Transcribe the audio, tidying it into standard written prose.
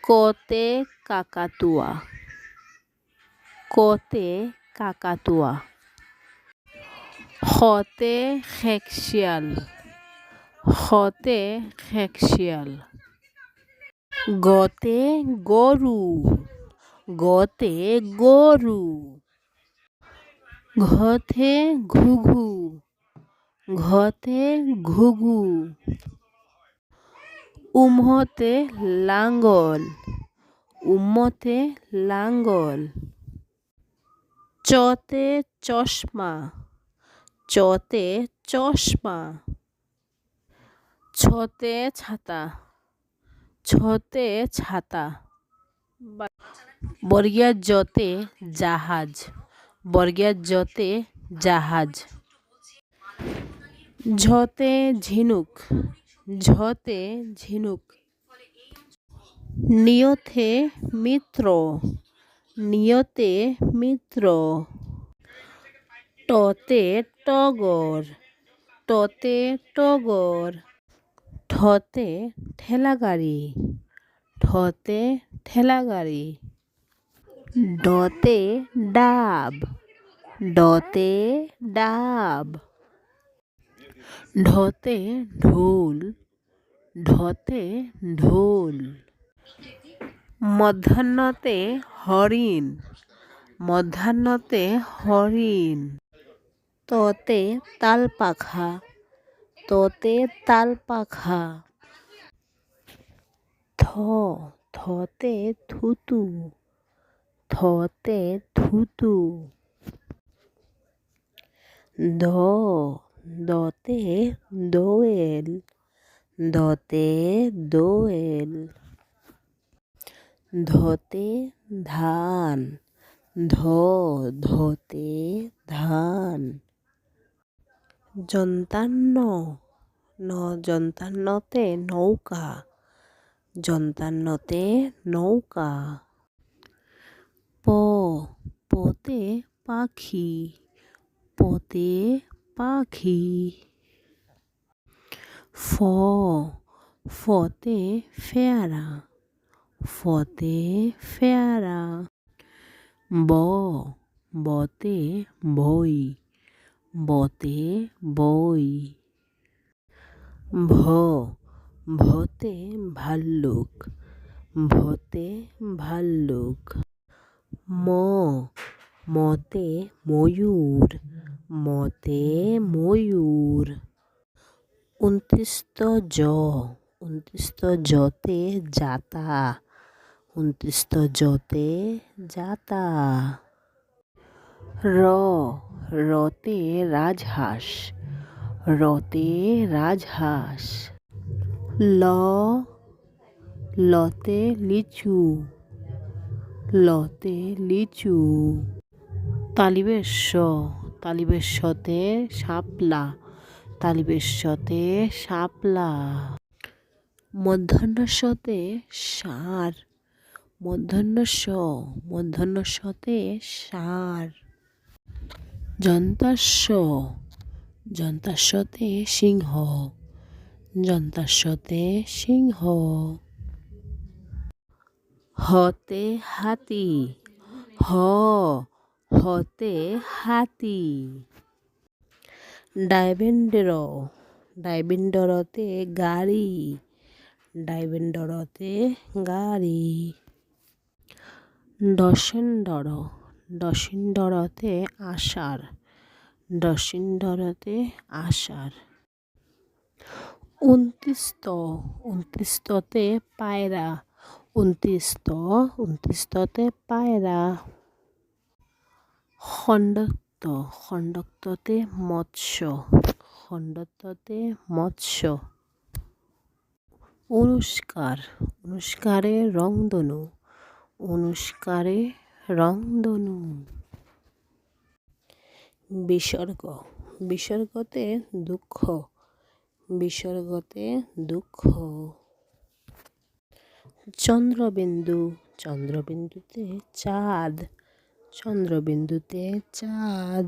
কতে কাকাতুয়া, কতে কাকাতুয়া। খতে খেকশিয়াল, খতে খেকশিয়াল। গতে গরু, গতে গরু। ঘতে ঘুঘু, ঘতে ঘুঘু। উমতে লাঙ্গল, উমতে লাঙ্গল। চতে চশমা, চতে চশমা। ছতে ছাতা, ছতে ছাতা। বর্গীয় জতে জাহাজ, বর্গীয় জতে জাহাজ। ঝতে ঝিনুক, ঝতে ঝিনুক। নিয়তে মিত্র, নিয়তে মিত্র। টতে টগর, টতে টগর। ঠতে ঠেলাগাড়ি, ঠতে ঠেলাগাড়ি। ডতে ডাব, ডতে ডাব। ঢতে ঢোল, ঢতে ঢোল। মধ্যাহ্নতে হরিণ, মধ্যাহ্নতে হরিণ। ততে তালপাখা, ততে তালপাখা। থ, থতে থুতু, থতে থুতু। দ, দতে দোয়েল, দতে দোয়েল। ধতে ধান, ধ, ধতে ধান। যন্তান্ন, ন, যন্তান্নতে নৌকা, যন্তান্নতে নৌকা। প, পতে পাখি, পতে পাখি। ফ, ফতে ফেয়ারা, ফতে ফেয়ারা। ব, বতে বই, বতে বই। ভ, ভতে ভাল্লুক, ভতে ভাল্লুক। ম, মতে ময়ূর, মতে ময়ূর। ২৯ জ, ২৯ জতে জাতা, ২৯ জতে জাতা। র, রতে রাজহাঁস, রতে রাজহাঁস। ল, লতে লিচু, লতে লিচু। তালিবের স, তালিবের সতে শাপলা, তালিবের সতে শাপলা। মূর্ধন্য ষতে ষাঁড়, মূর্ধন্য ষ, মূর্ধন্য ষতে ষাঁড়। যন্তাস্ব, যন্তাস্বতে সিংহ, যন্তাস্বতে সিংহ। হতে হাতি, হ, হতে হাতি। ডাইবেন্দ্র, ডাইবেন্দ্রতে গাড়ি, ডাইবেন্দ্রতে গাড়ি। ডসেন্ডর, ডসেন্ডরতে আষাঢ়, ডসেন্ডরতে আষাঢ়। ২৯ত, ২৯ততে পায়রা, ২৯ত, ২৯ততে পায়রা। খণ্ডক্ত, খণ্ডক্ততে মৎস্য, খণ্ডক্ততে মৎস্য। অনুষ্কার, অনুষ্কারে রংধনু, অনুষ্কারে রংধনু। বিসর্গ, বিসর্গতে দুঃখ, বিসর্গতে দুঃখ। চন্দ্রবিন্দু, চন্দ্রবিন্দুতে চাঁদ, চন্দ্রবিন্দুতে চাঁদ।